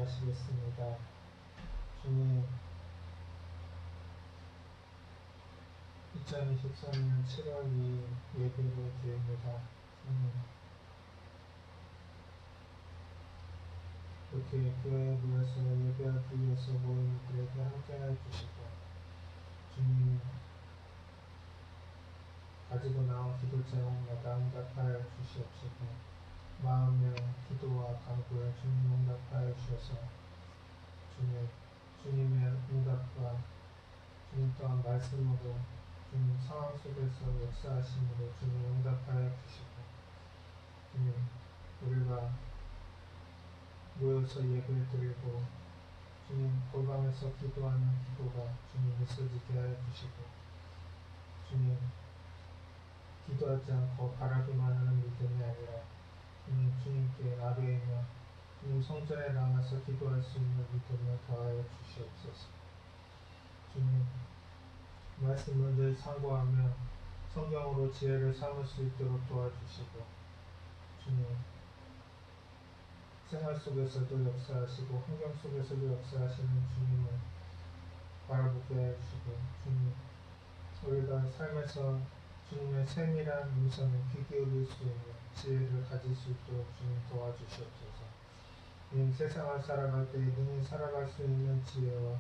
찬양하시겠습니다. 주님, 2023년 7월 2일 예배를 드립니다. 주님, 이렇게 교회에 모여서 예배하기 위해서 모인 이들에게 함께하여 주시고, 주님, 가지고 나온 기도 제목마다 응답하여 주시옵시고, 마음의 기도와 간구에 주님 응답하여 주셔서 주님의 응답과 주님 또한 말씀으로 주님 상황 속에서 역사하심으로 주님 응답하여 주시고, 주님 우리가 모여서 예배를 드리고 주님 골방에서 기도하는 기도가 주님 있어지게 하여 주시고, 주님 기도하지 않고 바라기만 하는 믿음이 아니라 주님께 아뢰이며 주님 성전에 나가서 기도할 수 있는 믿음을 더하여 주시옵소서. 주님 말씀을 늘 상고하며 성경으로 지혜를 삼을 수 있도록 도와주시고, 주님 생활 속에서도 역사하시고 환경 속에서도 역사하시는 주님을 바라보게 해주시고, 주님 우리가 삶에서 주님의 세밀한 음성에 귀 기울일 수 있는 지혜를 가질 수 있도록 주님 도와주시옵소서. 주님 세상을 살아갈 때 능히 살아갈 수 있는 지혜와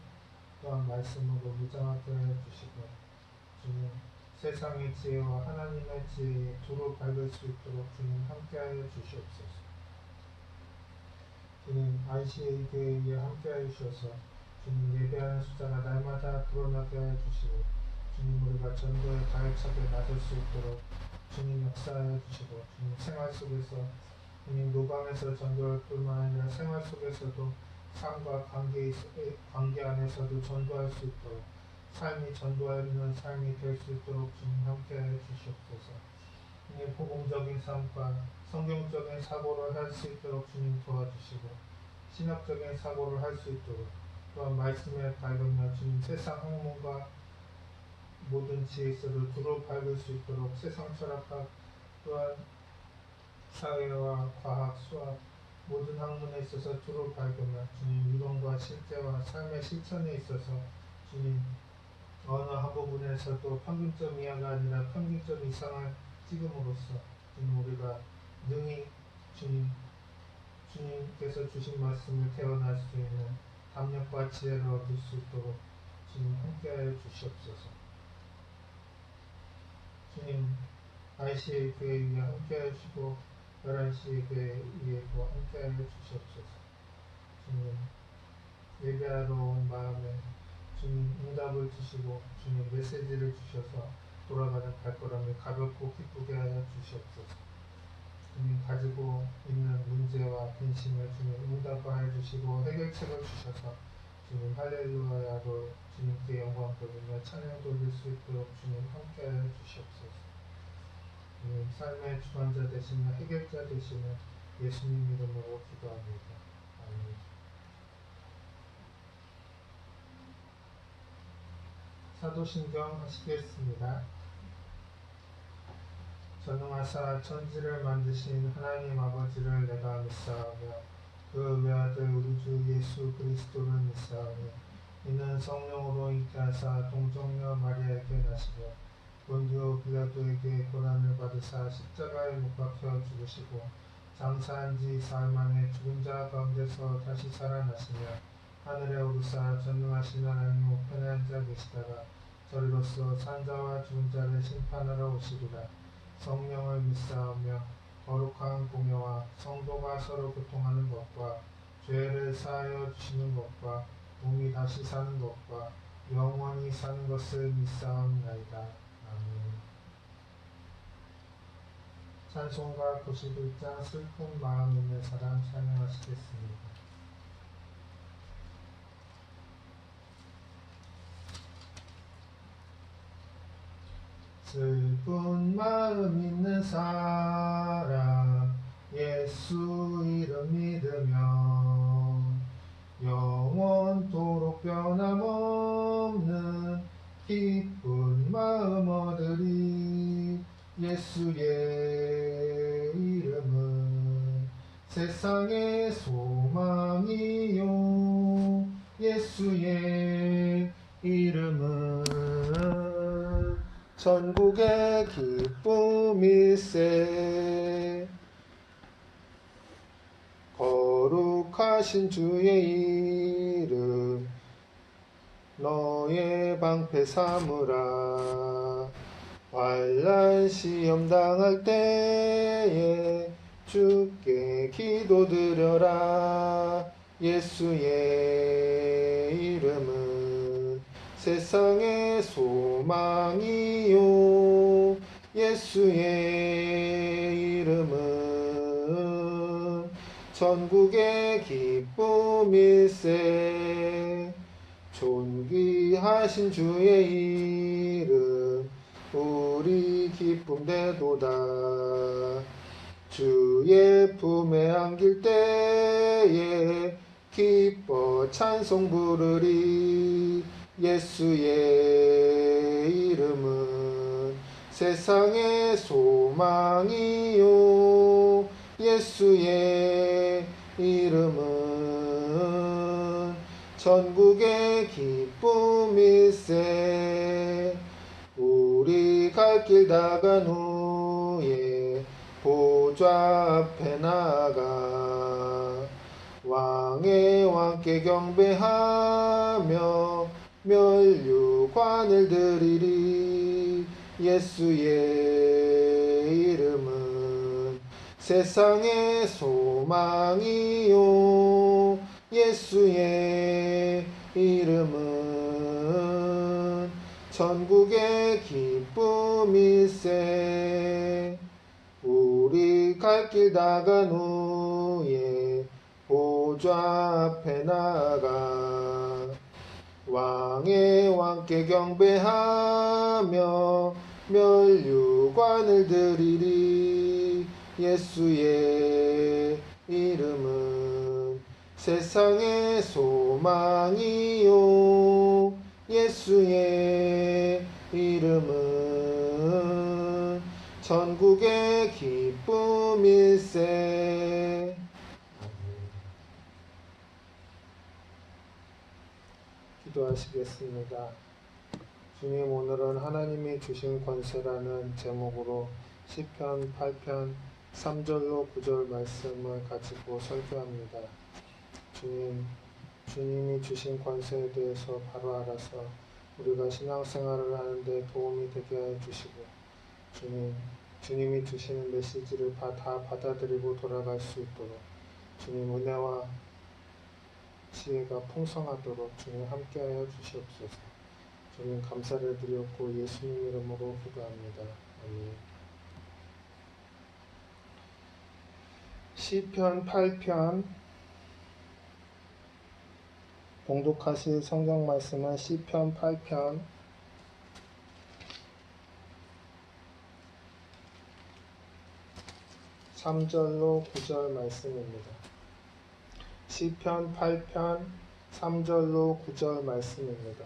또한 말씀으로 무장하게 해주시고, 주님 세상의 지혜와 하나님의 지혜에 두루 밝을 수 있도록 주님 함께하여 주시옵소서. 주님 ICA 교회에 함께하여 주셔서 주님 예배하는 숫자가 날마다 불어나게 하여 주시고, 주님 우리가 전도에 가열차게 나설 수 있도록 주님 역사하여 주시고, 주님 생활 속에서 주님 노방에서 전도할 뿐만 아니라 생활 속에서도 삶과 관계 안에서도 전도할 수 있도록 삶이 전도하는 삶이 될 수 있도록 주님 함께하여 주시옵소서. 주님 복음적인 삶과 성경적인 사고를 할 수 있도록 주님 도와주시고, 신학적인 사고를 할 수 있도록 또한 말씀에 밝으며 주님 세상 학문과 모든 지혜서를 두루 밝을 수 있도록 세상 철학과 또한 사회와 과학, 수학 모든 학문에 있어서 두루 밝으며 주님 이론과 실제와 삶의 실천에 있어서 주님 어느 한 부분에서도 평균점 이하가 아니라 평균점 이상을 찍음으로써 주님 우리가 능히 주님께서 주신 말씀을 태어날 수 있는 담력과 지혜를 얻을 수 있도록 주님 함께하여 주시옵소서. 주님 ICA 교회 위에 함께하여 주시고 11시 교회 위에도 함께하여 주시옵소서. 주님 예배하러 온 마음에 주님 응답을 주시고 주님 메시지를 주셔서 돌아가는 발걸음이 가볍고 기쁘게 하여 주시옵소서. 주님 가지고 있는 문제와 근심을 주님 응답하여 주시고 해결책을 주셔서 주님 할렐루야로 주님께 영광 돌리며 찬양 돌릴 수 있도록 주님 함께하여 주시옵소서. 주님 삶의 주관자 되시며 해결자 되시며 예수님 이름으로 기도합니다. 아멘. 사도신경 하시겠습니다. 전능하사 천지를 만드신 하나님 아버지를 내가 믿사오며 그 외아들 우리 주 예수 그리스도를 믿사오며 이는 성령으로 잉태하사 동정녀 마리아에게 나시며 본디오 빌라도에게 고난을 받으사 십자가에 못 박혀 죽으시고 장사한 지 사흘 만에 죽은 자 가운데서 다시 살아나시며 하늘에 오르사 전능하신 하나님 우편에 앉아 계시다가 저리로서 산자와 죽은 자를 심판하러 오시리라. 성령을 믿사오며 거룩한 공예와 성도가 서로 교통하는 것과 죄를 사하여 주시는 것과 몸이 다시 사는 것과 영원히 사는 것을 믿사옵나이다. 아멘. 찬송가 91장 슬픈 마음 있는 사람 찬양하시겠습니다. 슬픈 마음 있는 사람 예수 이름 믿으며 영원토록 변함없는 기쁜 마음 얻으리. 예수의 이름은 세상의 소망이요 예수의 이름은 전국의 기쁨일세. 거룩하신 주의 이름 너의 방패 삼으라. 환난 시험 당할 때에 주께 기도드려라. 예수의 이름은 세상의 소망이요 예수의 이름은 전국의 기쁨일세. 존귀하신 주의 이름 우리 기쁨되도다. 주의 품에 안길 때에 기뻐 찬송 부르리. 예수의 이름은 세상의 소망이요 예수의 이름은 전국의 기쁨일세. 우리 갈 길 다간 후에 보좌 앞에 나가 왕의 왕께 경배하며 멸류관을 드리리. 예수의 이름은 세상의 소망이요 예수의 이름은 전국의 기쁨일세. 우리 갈 길 다간 후에 보좌 앞에 나가 왕의 왕께 경배하며 멸류관을 드리리. 예수의 이름은 세상의 소망이요 예수의 이름은 전국의 기쁨일세. 기도하시겠습니다. 주님, 오늘은 하나님이 주신 권세라는 제목으로 시편 8편 3절로 9절 말씀을 가지고 설교합니다. 주님, 주님이 주신 권세에 대해서 바로 알아서 우리가 신앙생활을 하는데 도움이 되게 해 주시고, 주님, 주님이 주시는 메시지를 다 받아들이고 돌아갈 수 있도록 주님 은혜와 지혜가 풍성하도록 주님 함께하여 주시옵소서. 주님 감사를 드렸고 예수님 이름으로 기도합니다. 아멘. 시편 8편 봉독하실 성경 말씀은 시편 8편 3절로 9절 말씀입니다. 시편 8편 3절로 9절 말씀입니다.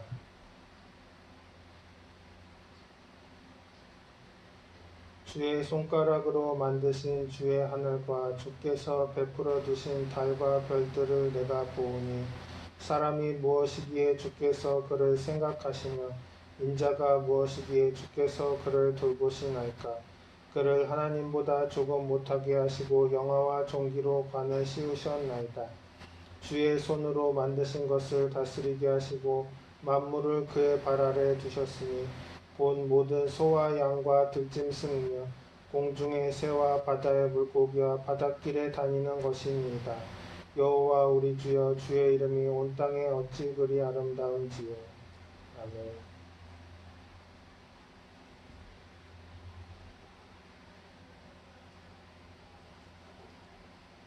주의 손가락으로 만드신 주의 하늘과 주께서 베풀어 두신 달과 별들을 내가 보오니 사람이 무엇이기에 주께서 그를 생각하시며 인자가 무엇이기에 주께서 그를 돌보시나이까. 그를 하나님보다 조금 못하게 하시고 영화와 종기로 관을 씌우셨나이다. 주의 손으로 만드신 것을 다스리게 하시고 만물을 그의 발 아래 두셨으니 본 모든 소와 양과 들짐승이며 공중의 새와 바다의 물고기와 바닷길에 다니는 것이니이다. 여호와 우리 주여, 주의 이름이 온 땅에 어찌 그리 아름다운지요. 아멘.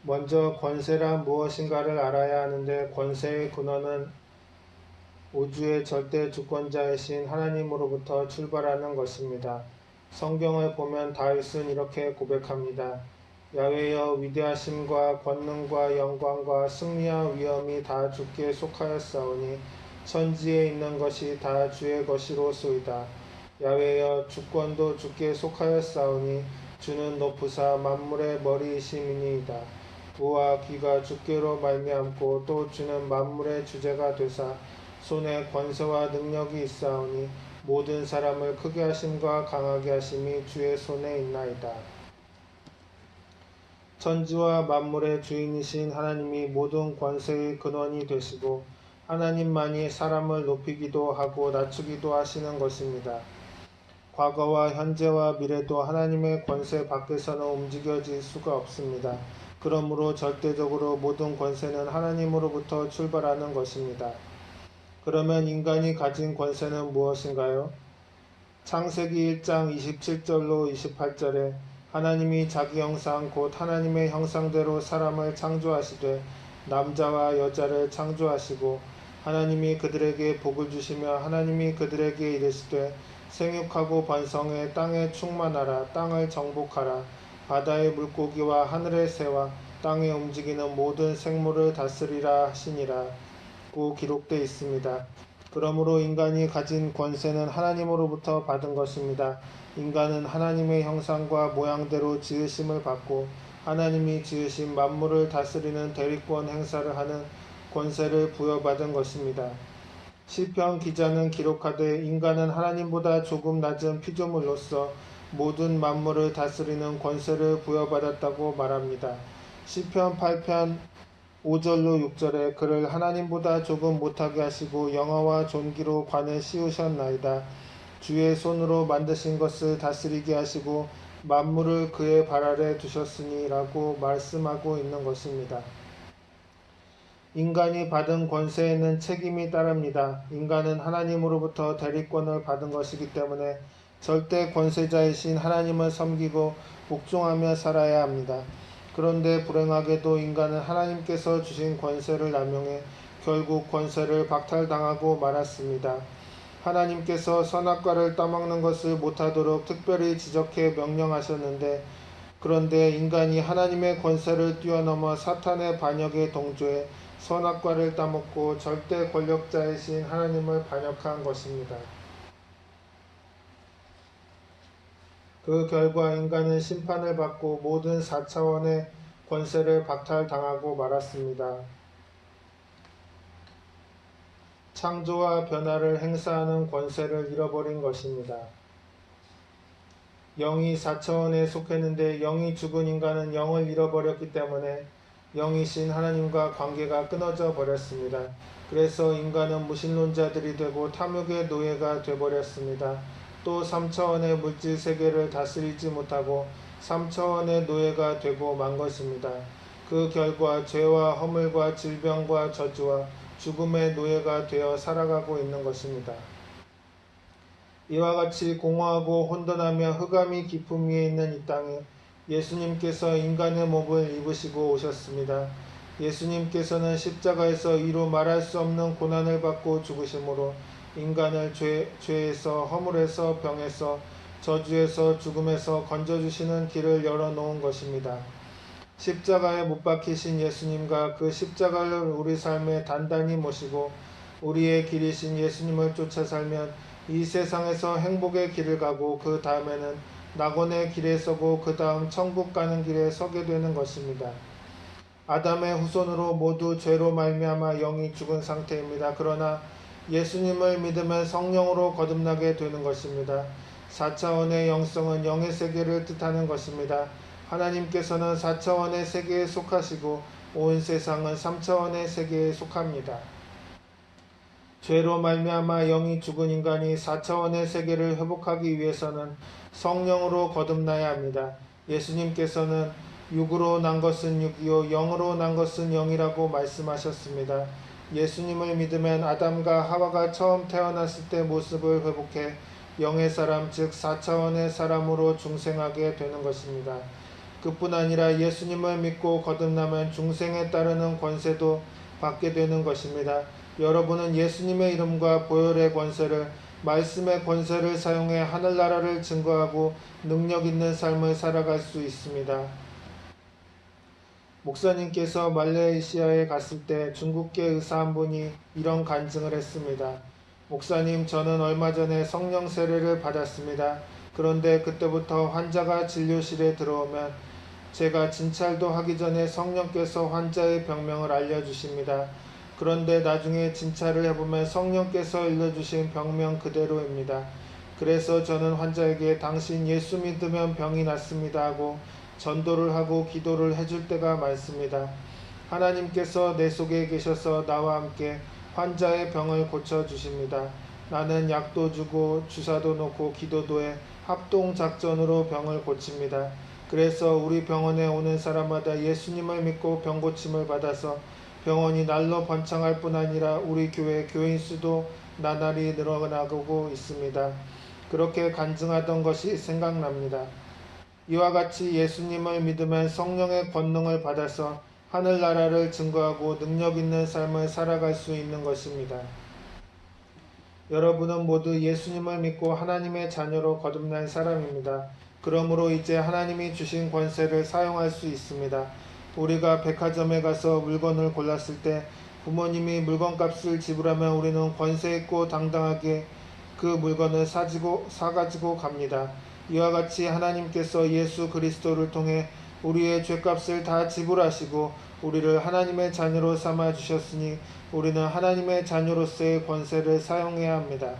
먼저 권세란 무엇인가를 알아야 하는데, 권세의 근원은 우주의 절대 주권자이신 하나님으로부터 출발하는 것입니다. 성경을 보면 다윗은 이렇게 고백합니다. 야훼여, 위대하심과 권능과 영광과 승리와 위엄이 다 주께 속하였사오니 천지에 있는 것이 다 주의 것이로소이다. 야훼여, 주권도 주께 속하였사오니 주는 높으사 만물의 머리이심이니이다. 우와 귀가 주께로 말미암고 또 주는 만물의 주제가 되사 손에 권세와 능력이 있사오니 모든 사람을 크게 하심과 강하게 하심이 주의 손에 있나이다. 천지와 만물의 주인이신 하나님이 모든 권세의 근원이 되시고 하나님만이 사람을 높이기도 하고 낮추기도 하시는 것입니다. 과거와 현재와 미래도 하나님의 권세 밖에서는 움직여질 수가 없습니다. 그러므로 절대적으로 모든 권세는 하나님으로부터 출발하는 것입니다. 그러면 인간이 가진 권세는 무엇인가요? 창세기 1장 27절로 28절에 하나님이 자기 형상 곧 하나님의 형상대로 사람을 창조하시되 남자와 여자를 창조하시고 하나님이 그들에게 복을 주시며 하나님이 그들에게 이르시되 생육하고 번성해 땅에 충만하라 땅을 정복하라 바다의 물고기와 하늘의 새와 땅에 움직이는 모든 생물을 다스리라 하시니라고 기록되어 있습니다. 그러므로 인간이 가진 권세는 하나님으로부터 받은 것입니다. 인간은 하나님의 형상과 모양대로 지으심을 받고 하나님이 지으신 만물을 다스리는 대리권 행사를 하는 권세를 부여받은 것입니다. 시편 기자는 기록하되 인간은 하나님보다 조금 낮은 피조물로서 모든 만물을 다스리는 권세를 부여받았다고 말합니다. 시편 8편 5절로 6절에 그를 하나님보다 조금 못하게 하시고 영화와 존귀로 관을 씌우셨나이다. 주의 손으로 만드신 것을 다스리게 하시고 만물을 그의 발 아래 두셨으니 라고 말씀하고 있는 것입니다. 인간이 받은 권세에는 책임이 따릅니다. 인간은 하나님으로부터 대리권을 받은 것이기 때문에 절대 권세자이신 하나님을 섬기고 복종하며 살아야 합니다. 그런데 불행하게도 인간은 하나님께서 주신 권세를 남용해 결국 권세를 박탈당하고 말았습니다. 하나님께서 선악과를 따먹는 것을 못하도록 특별히 지적해 명령하셨는데 그런데 인간이 하나님의 권세를 뛰어넘어 사탄의 반역에 동조해 선악과를 따먹고 절대 권력자이신 하나님을 반역한 것입니다. 그 결과 인간은 심판을 받고 모든 4차원의 권세를 박탈당하고 말았습니다. 창조와 변화를 행사하는 권세를 잃어버린 것입니다. 영이 4차원에 속했는데 영이 죽은 인간은 영을 잃어버렸기 때문에 영이신 하나님과 관계가 끊어져 버렸습니다. 그래서 인간은 무신론자들이 되고 탐욕의 노예가 되어버렸습니다. 또 3차원의 물질 세계를 다스리지 못하고 3차원의 노예가 되고 만 것입니다. 그 결과 죄와 허물과 질병과 저주와 죽음의 노예가 되어 살아가고 있는 것입니다. 이와 같이 공허하고 혼돈하며 흑암이 깊음 위에 있는 이 땅에 예수님께서 인간의 몸을 입으시고 오셨습니다. 예수님께서는 십자가에서 이루 말할 수 없는 고난을 받고 죽으심으로 인간을 죄에서 허물에서 병에서 저주에서 죽음에서 건져주시는 길을 열어놓은 것입니다. 십자가에 못 박히신 예수님과 그 십자가를 우리 삶에 단단히 모시고 우리의 길이신 예수님을 쫓아 살면 이 세상에서 행복의 길을 가고 그 다음에는 낙원의 길에 서고 그 다음 천국 가는 길에 서게 되는 것입니다. 아담의 후손으로 모두 죄로 말미암아 영이 죽은 상태입니다. 그러나 예수님을 믿으면 성령으로 거듭나게 되는 것입니다. 4차원의 영성은 영의 세계를 뜻하는 것입니다. 하나님께서는 4차원의 세계에 속하시고 온 세상은 3차원의 세계에 속합니다. 죄로 말미암아 영이 죽은 인간이 4차원의 세계를 회복하기 위해서는 성령으로 거듭나야 합니다. 예수님께서는 육으로 난 것은 육이요 영으로 난 것은 영이라고 말씀하셨습니다. 예수님을 믿으면 아담과 하와가 처음 태어났을 때 모습을 회복해 영의 사람 즉 4차원의 사람으로 중생하게 되는 것입니다. 그뿐 아니라 예수님을 믿고 거듭나면 중생에 따르는 권세도 받게 되는 것입니다. 여러분은 예수님의 이름과 보혈의 권세를 말씀의 권세를 사용해 하늘나라를 증거하고 능력 있는 삶을 살아갈 수 있습니다. 목사님께서 말레이시아에 갔을 때 중국계 의사 한 분이 이런 간증을 했습니다. 목사님, 저는 얼마 전에 성령 세례를 받았습니다. 그런데 그때부터 환자가 진료실에 들어오면 제가 진찰도 하기 전에 성령께서 환자의 병명을 알려주십니다. 그런데 나중에 진찰을 해보면 성령께서 일러주신 병명 그대로입니다. 그래서 저는 환자에게 당신 예수 믿으면 병이 낫습니다 하고 전도를 하고 기도를 해줄 때가 많습니다. 하나님께서 내 속에 계셔서 나와 함께 환자의 병을 고쳐주십니다. 나는 약도 주고 주사도 놓고 기도도 해 합동작전으로 병을 고칩니다. 그래서 우리 병원에 오는 사람마다 예수님을 믿고 병고침을 받아서 병원이 날로 번창할 뿐 아니라 우리 교회 교인 수도 나날이 늘어나고 있습니다. 그렇게 간증하던 것이 생각납니다. 이와 같이 예수님을 믿으면 성령의 권능을 받아서 하늘나라를 증거하고 능력 있는 삶을 살아갈 수 있는 것입니다. 여러분은 모두 예수님을 믿고 하나님의 자녀로 거듭난 사람입니다. 그러므로 이제 하나님이 주신 권세를 사용할 수 있습니다. 우리가 백화점에 가서 물건을 골랐을 때 부모님이 물건값을 지불하면 우리는 권세 있고 당당하게 그 물건을 사가지고 갑니다. 이와 같이 하나님께서 예수 그리스도를 통해 우리의 죄값을 다 지불하시고 우리를 하나님의 자녀로 삼아 주셨으니 우리는 하나님의 자녀로서의 권세를 사용해야 합니다.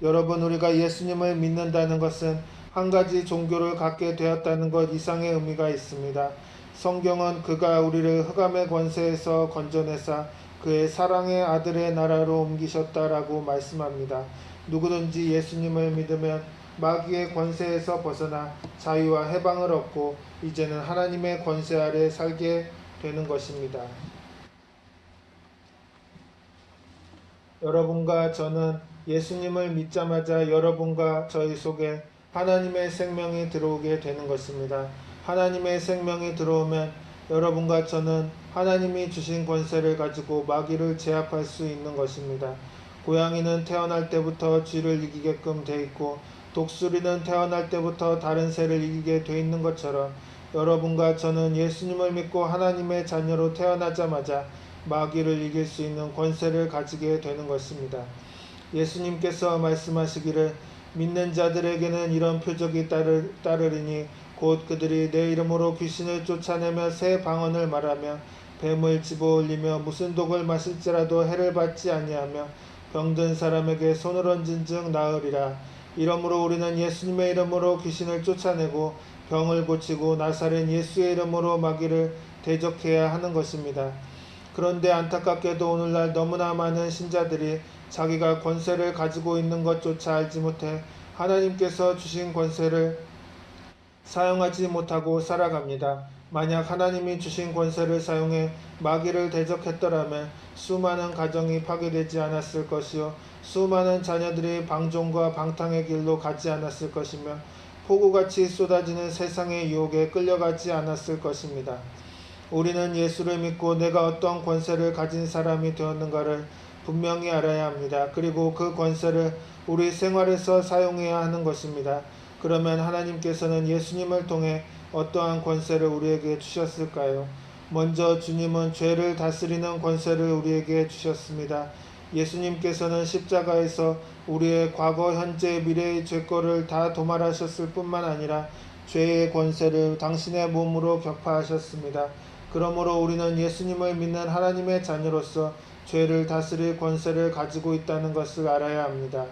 여러분, 우리가 예수님을 믿는다는 것은 한 가지 종교를 갖게 되었다는 것 이상의 의미가 있습니다. 성경은 그가 우리를 흑암의 권세에서 건져내사 그의 사랑의 아들의 나라로 옮기셨다라고 말씀합니다. 누구든지 예수님을 믿으면 마귀의 권세에서 벗어나 자유와 해방을 얻고 이제는 하나님의 권세 아래 살게 되는 것입니다. 여러분과 저는 예수님을 믿자마자 여러분과 저희 속에 하나님의 생명이 들어오게 되는 것입니다. 하나님의 생명이 들어오면 여러분과 저는 하나님이 주신 권세를 가지고 마귀를 제압할 수 있는 것입니다. 고양이는 태어날 때부터 쥐를 이기게끔 돼 있고 독수리는 태어날 때부터 다른 새를 이기게 돼 있는 것처럼 여러분과 저는 예수님을 믿고 하나님의 자녀로 태어나자마자 마귀를 이길 수 있는 권세를 가지게 되는 것입니다. 예수님께서 말씀하시기를 믿는 자들에게는 이런 표적이 따르리니 곧 그들이 내 이름으로 귀신을 쫓아내며 새 방언을 말하며 뱀을 집어올리며 무슨 독을 마실지라도 해를 받지 아니하며 병든 사람에게 손을 얹은 즉 나으리라. 이러므로 우리는 예수님의 이름으로 귀신을 쫓아내고 병을 고치고 나사렛 예수의 이름으로 마귀를 대적해야 하는 것입니다. 그런데 안타깝게도 오늘날 너무나 많은 신자들이 자기가 권세를 가지고 있는 것조차 알지 못해 하나님께서 주신 권세를 사용하지 못하고 살아갑니다. 만약 하나님이 주신 권세를 사용해 마귀를 대적했더라면 수많은 가정이 파괴되지 않았을 것이요 수많은 자녀들이 방종과 방탕의 길로 가지 않았을 것이며 폭우같이 쏟아지는 세상의 유혹에 끌려가지 않았을 것입니다. 우리는 예수를 믿고 내가 어떤 권세를 가진 사람이 되었는가를 분명히 알아야 합니다. 그리고 그 권세를 우리 생활에서 사용해야 하는 것입니다. 그러면 하나님께서는 예수님을 통해 어떠한 권세를 우리에게 주셨을까요? 먼저 주님은 죄를 다스리는 권세를 우리에게 주셨습니다. 예수님께서는 십자가에서 우리의 과거, 현재, 미래의 죄거를 다 도말하셨을 뿐만 아니라 죄의 권세를 당신의 몸으로 격파하셨습니다. 그러므로 우리는 예수님을 믿는 하나님의 자녀로서 죄를 다스릴 권세를 가지고 있다는 것을 알아야 합니다.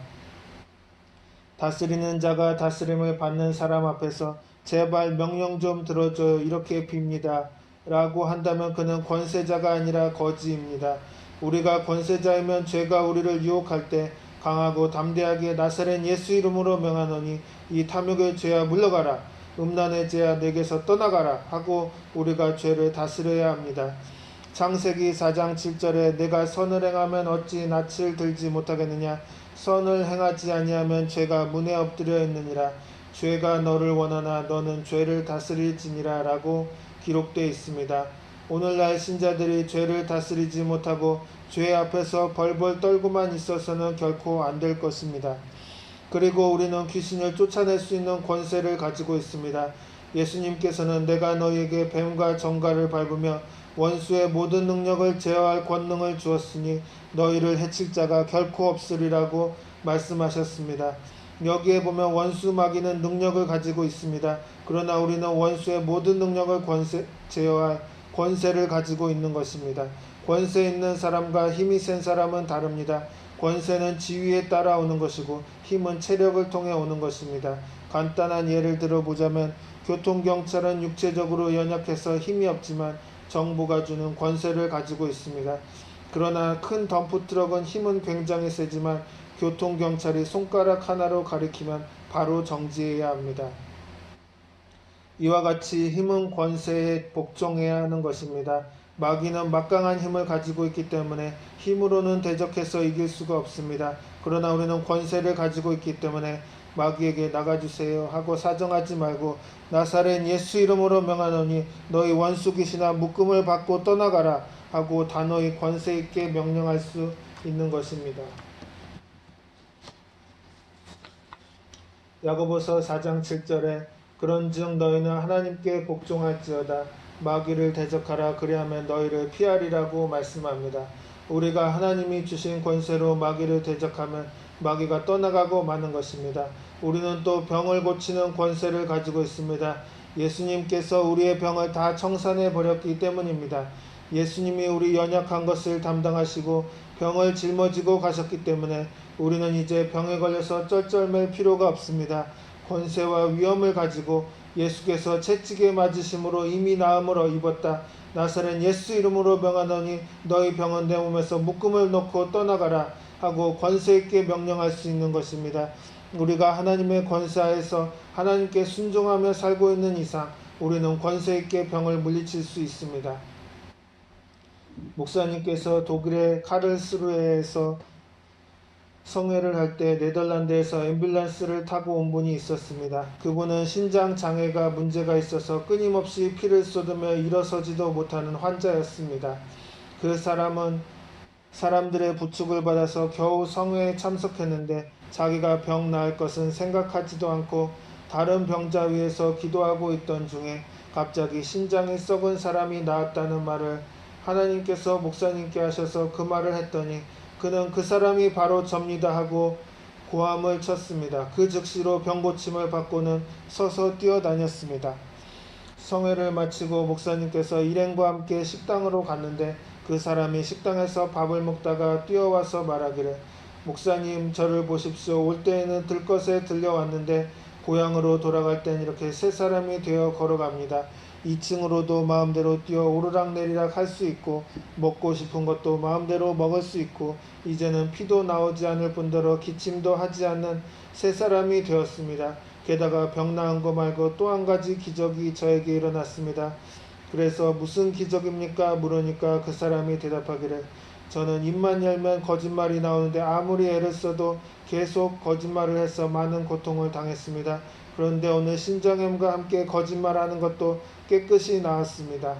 다스리는 자가 다스림을 받는 사람 앞에서 제발 명령 좀 들어줘요 이렇게 빕니다 라고 한다면 그는 권세자가 아니라 거지입니다. 우리가 권세자이면 죄가 우리를 유혹할 때 강하고 담대하게 나사렛 예수 이름으로 명하노니 이 탐욕의 죄야 물러가라 음란의 죄야 내게서 떠나가라 하고 우리가 죄를 다스려야 합니다. 창세기 4장 7절에 내가 선을 행하면 어찌 낯을 들지 못하겠느냐 선을 행하지 아니하면 죄가 문에 엎드려 있느니라 죄가 너를 원하나 너는 죄를 다스릴지니라 라고 기록되어 있습니다. 오늘날 신자들이 죄를 다스리지 못하고 죄 앞에서 벌벌 떨고만 있어서는 결코 안 될 것입니다. 그리고 우리는 귀신을 쫓아낼 수 있는 권세를 가지고 있습니다. 예수님께서는 내가 너희에게 뱀과 정갈을 밟으며 원수의 모든 능력을 제어할 권능을 주었으니 너희를 해칠 자가 결코 없으리라고 말씀하셨습니다. 여기에 보면 원수 마귀는 능력을 가지고 있습니다. 그러나 우리는 원수의 모든 능력을 제어할 권세를 가지고 있는 것입니다. 권세 있는 사람과 힘이 센 사람은 다릅니다. 권세는 지위에 따라 오는 것이고 힘은 체력을 통해 오는 것입니다. 간단한 예를 들어보자면 교통경찰은 육체적으로 연약해서 힘이 없지만 정부가 주는 권세를 가지고 있습니다. 그러나 큰 덤프트럭은 힘은 굉장히 세지만 교통경찰이 손가락 하나로 가리키면 바로 정지해야 합니다. 이와 같이 힘은 권세에 복종해야 하는 것입니다. 마귀는 막강한 힘을 가지고 있기 때문에 힘으로는 대적해서 이길 수가 없습니다. 그러나 우리는 권세를 가지고 있기 때문에 마귀에게 나가주세요 하고 사정하지 말고 나사렛 예수 이름으로 명하노니 너희 원수 귀신아 묶음을 받고 떠나가라 하고 단호히 권세 있게 명령할 수 있는 것입니다. 야고보서 4장 7절에 그런즉 너희는 하나님께 복종할지어다 마귀를 대적하라 그리하면 너희를 피하리라고 말씀합니다. 우리가 하나님이 주신 권세로 마귀를 대적하면 마귀가 떠나가고 마는 것입니다. 우리는 또 병을 고치는 권세를 가지고 있습니다. 예수님께서 우리의 병을 다 청산해 버렸기 때문입니다. 예수님이 우리 연약한 것을 담당하시고 병을 짊어지고 가셨기 때문에 우리는 이제 병에 걸려서 쩔쩔맬 필요가 없습니다. 권세와 위엄을 가지고 예수께서 채찍에 맞으심으로 이미 나음을 입었다. 나사렛 예수 이름으로 명하노니 너희 병은 내 몸에서 묶음을 놓고 떠나가라 하고 권세 있게 명령할 수 있는 것입니다. 우리가 하나님의 권세하에서 하나님께 순종하며 살고 있는 이상 우리는 권세 있게 병을 물리칠 수 있습니다. 목사님께서 독일의 카를스루에에서 성회를 할 때 네덜란드에서 앰뷸런스를 타고 온 분이 있었습니다. 그분은 신장 장애가 문제가 있어서 끊임없이 피를 쏟으며 일어서지도 못하는 환자였습니다. 그 사람은 사람들의 부축을 받아서 겨우 성회에 참석했는데 자기가 병 나을 것은 생각하지도 않고 다른 병자 위에서 기도하고 있던 중에 갑자기 신장이 썩은 사람이 나았다는 말을 하나님께서 목사님께 하셔서 그 말을 했더니 그는 그 사람이 바로 접니다 하고 고함을 쳤습니다. 그 즉시로 병고침을 받고는 서서 뛰어다녔습니다. 성회를 마치고 목사님께서 일행과 함께 식당으로 갔는데 그 사람이 식당에서 밥을 먹다가 뛰어와서 말하기를 목사님 저를 보십시오. 올 때에는 들것에 들려왔는데 고향으로 돌아갈 땐 이렇게 새 사람이 되어 걸어갑니다. 2층으로도 마음대로 뛰어 오르락내리락 할 수 있고 먹고 싶은 것도 마음대로 먹을 수 있고 이제는 피도 나오지 않을 뿐더러 기침도 하지 않는 새 사람이 되었습니다. 게다가 병 나은 거 말고 또 한 가지 기적이 저에게 일어났습니다. 그래서 무슨 기적입니까? 물으니까 그 사람이 대답하기를 저는 입만 열면 거짓말이 나오는데 아무리 애를 써도 계속 거짓말을 해서 많은 고통을 당했습니다. 그런데 오늘 신장염과 함께 거짓말하는 것도 깨끗이 나았습니다.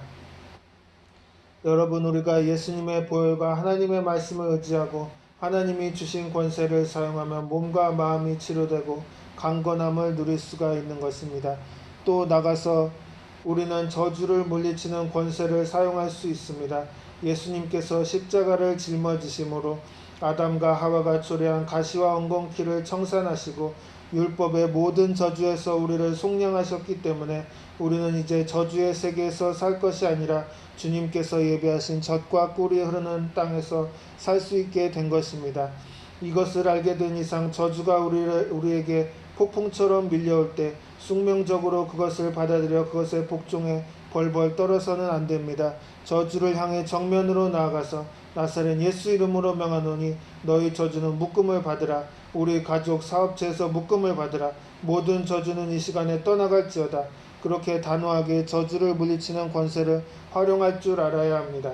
여러분 우리가 예수님의 보혈과 하나님의 말씀을 의지하고 하나님이 주신 권세를 사용하면 몸과 마음이 치료되고 강건함을 누릴 수가 있는 것입니다. 또 나가서 우리는 저주를 물리치는 권세를 사용할 수 있습니다. 예수님께서 십자가를 짊어지심으로 아담과 하와가 초래한 가시와 엉겅퀴를 청산하시고 율법의 모든 저주에서 우리를 속량하셨기 때문에 우리는 이제 저주의 세계에서 살 것이 아니라 주님께서 예비하신 젖과 꿀이 흐르는 땅에서 살 수 있게 된 것입니다. 이것을 알게 된 이상 저주가 우리에게 폭풍처럼 밀려올 때 숙명적으로 그것을 받아들여 그것에 복종해 벌벌 떨어서는 안 됩니다. 저주를 향해 정면으로 나아가서 나사렛 예수 이름으로 명하노니 너희 저주는 묶음을 받으라. 우리 가족 사업체에서 묶음을 받으라. 모든 저주는 이 시간에 떠나갈지어다. 그렇게 단호하게 저주를 물리치는 권세를 활용할 줄 알아야 합니다.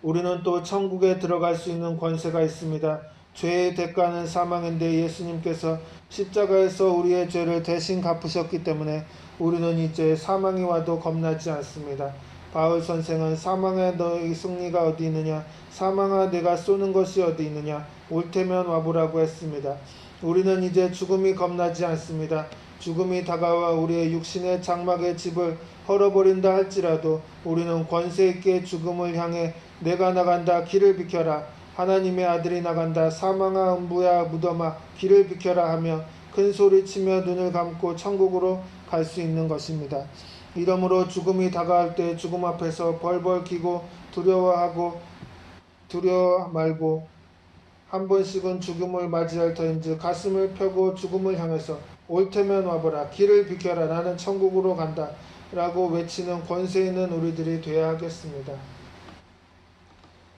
우리는 또 천국에 들어갈 수 있는 권세가 있습니다. 죄의 대가는 사망인데 예수님께서 십자가에서 우리의 죄를 대신 갚으셨기 때문에 우리는 이제 사망이 와도 겁나지 않습니다. 바울 선생은 사망의 너의 승리가 어디 있느냐 사망아 내가 쏘는 것이 어디 있느냐 올 테면 와보라고 했습니다. 우리는 이제 죽음이 겁나지 않습니다. 죽음이 다가와 우리의 육신의 장막의 집을 헐어버린다 할지라도 우리는 권세 있게 죽음을 향해 내가 나간다 길을 비켜라 하나님의 아들이 나간다. 사망아 음부야 무덤아 길을 비켜라 하며 큰 소리치며 눈을 감고 천국으로 갈 수 있는 것입니다. 이러므로 죽음이 다가올 때 죽음 앞에서 벌벌 기고 두려워 말고 한 번씩은 죽음을 맞이할 터인즉 가슴을 펴고 죽음을 향해서 옳다면 와보라 길을 비켜라 나는 천국으로 간다 라고 외치는 권세 있는 우리들이 되어야 하겠습니다.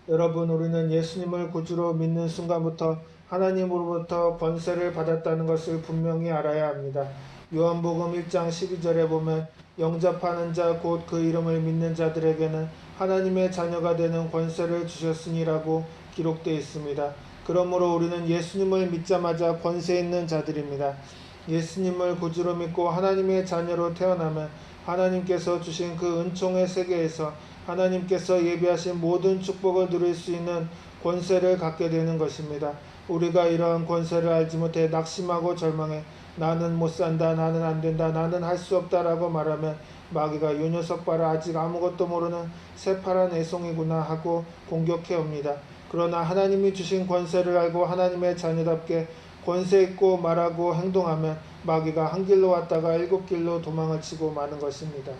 여러분, 우리는 예수님을 구주로 믿는 순간부터 하나님으로부터 권세를 받았다는 것을 분명히 알아야 합니다. 요한복음 1장 12절에 보면 영접하는 자 곧 그 이름을 믿는 자들에게는 하나님의 자녀가 되는 권세를 주셨으니라고 기록되어 있습니다. 그러므로 우리는 예수님을 믿자마자 권세 있는 자들입니다. 예수님을 구주로 믿고 하나님의 자녀로 태어나면 하나님께서 주신 그 은총의 세계에서 하나님께서 예비하신 모든 축복을 누릴 수 있는 권세를 갖게 되는 것입니다. 우리가 이러한 권세를 알지 못해 낙심하고 절망해 나는 못 산다, 나는 안 된다, 나는 할 수 없다라고 말하면 마귀가 요 녀석 봐라 아직 아무것도 모르는 새파란 애송이구나 하고 공격해 옵니다. 그러나 하나님이 주신 권세를 알고 하나님의 자녀답게 권세 있고 말하고 행동하면 마귀가 한 길로 왔다가 7길로 도망을 치고 마는 것입니다.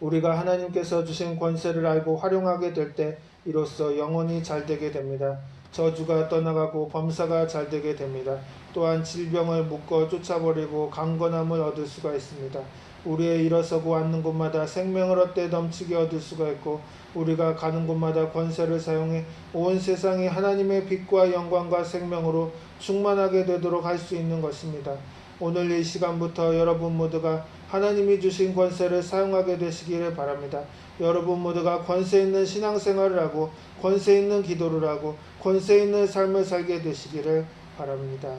우리가 하나님께서 주신 권세를 알고 활용하게 될 때 이로써 영혼이 잘되게 됩니다. 저주가 떠나가고 범사가 잘되게 됩니다. 또한 질병을 묶어 쫓아버리고 강건함을 얻을 수가 있습니다. 우리의 일어서고 앉는 곳마다 생명을 얻되 넘치게 얻을 수가 있고 우리가 가는 곳마다 권세를 사용해 온 세상이 하나님의 빛과 영광과 생명으로 충만하게 되도록 할 수 있는 것입니다. 오늘 이 시간부터 여러분 모두가 하나님이 주신 권세를 사용하게 되시기를 바랍니다. 여러분 모두가 권세 있는 신앙생활을 하고 권세 있는 기도를 하고 권세 있는 삶을 살게 되시기를 바랍니다.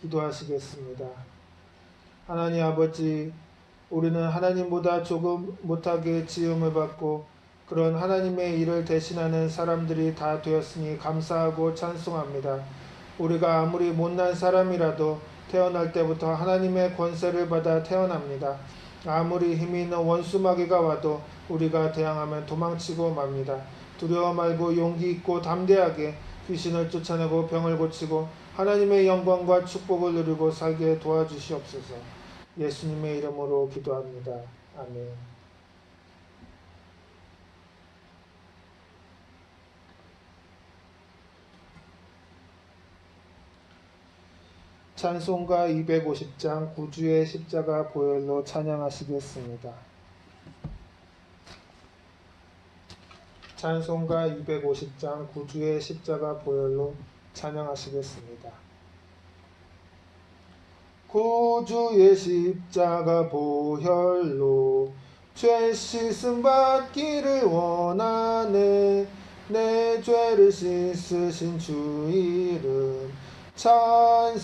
기도하시겠습니다. 하나님 아버지, 우리는 하나님보다 조금 못하게 지음을 받고 그런 하나님의 일을 대신하는 사람들이 다 되었으니 감사하고 찬송합니다. 우리가 아무리 못난 사람이라도 태어날 때부터 하나님의 권세를 받아 태어납니다. 아무리 힘이 있는 원수마귀가 와도 우리가 대항하면 도망치고 맙니다. 두려워 말고 용기 있고 담대하게 귀신을 쫓아내고 병을 고치고 하나님의 영광과 축복을 누리고 살게 도와주시옵소서. 예수님의 이름으로 기도합니다. 아멘. 찬송가 250장 구주의 십자가 보혈로 찬양하시겠습니다. 찬송가 250장 구주의 십자가 보혈로 찬양하시겠습니다. 구주의 십자가 보혈로 죄 씻음 받기를 원하네. 내 죄를 씻으신 주 이름 찬송합시다.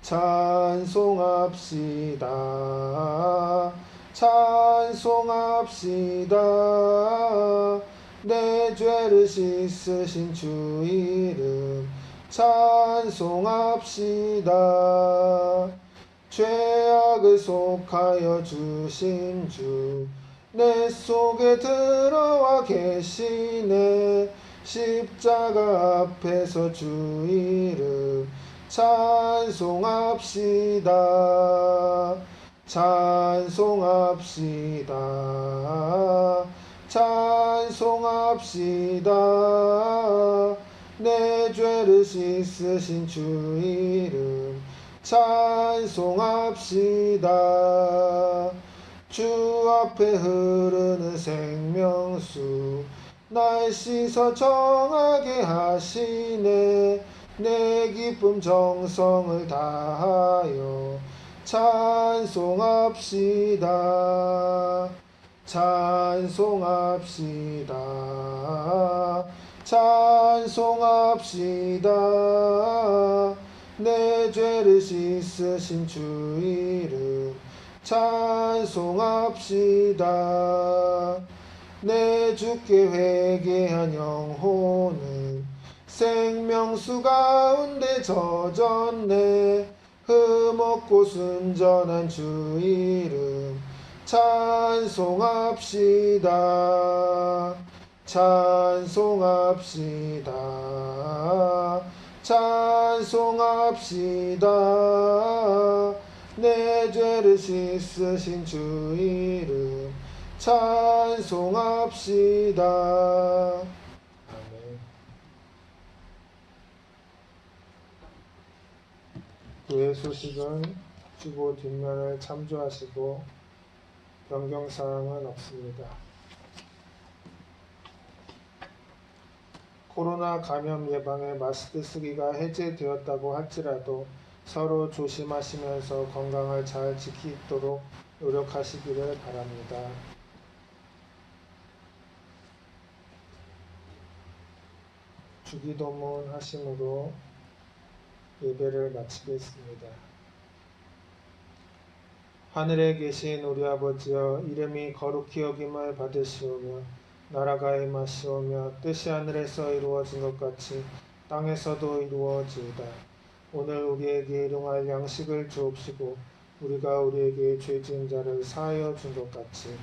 찬송합시다. 찬송합시다. 내 죄를 씻으신 주 이름 찬송합시다. 죄악을 속하여 주신 주 내 속에 들어와 계시네. 십자가 앞에서 주 이름 찬송합시다. 찬송합시다. 찬송합시다. 내 죄를 씻으신 주 이름 찬송합시다. 주 앞에 흐르는 생명수 날 씻어 정하게 하시네. 내 기쁨 정성을 다하여 찬송합시다. 찬송합시다. 찬송합시다. 내 죄를 씻으신 주 이름 찬송합시다. 내 주께 회개한 영혼은 생명수 가운데 젖었네. 흠없고 순전한 주 이름 찬송합시다. 찬송합시다. 찬송합시다. 내 죄를 씻으신 주 이름 찬송합시다. 아멘. 교회 소식은 주보 뒷면을 참조하시고 변경사항은 없습니다. 코로나 감염 예방에 마스크 쓰기가 해제되었다고 할지라도 서로 조심하시면서 건강을 잘 지키도록 노력하시기를 바랍니다. 주기도문 하심으로 예배를 마치겠습니다. 하늘에 계신 우리 아버지여, 이름이 거룩히 여김을 받으시오며 나라가 임하시오며 뜻이 하늘에서 이루어진 것 같이 땅에서도 이루어지이다. 오늘 우리에게 일용할 양식을 주옵시고 우리가 우리에게 죄 지은 자를 사하여 준 것 같이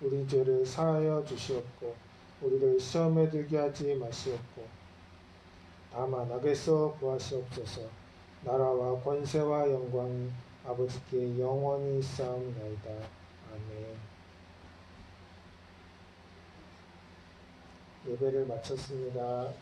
우리 죄를 사하여 주시옵고 우리를 시험에 들게 하지 마시옵고 다만 악에서 구하시옵소서. 나라와 권세와 영광이 아버지께 영원히 있사옵나이다. 아멘. 예배를 마쳤습니다.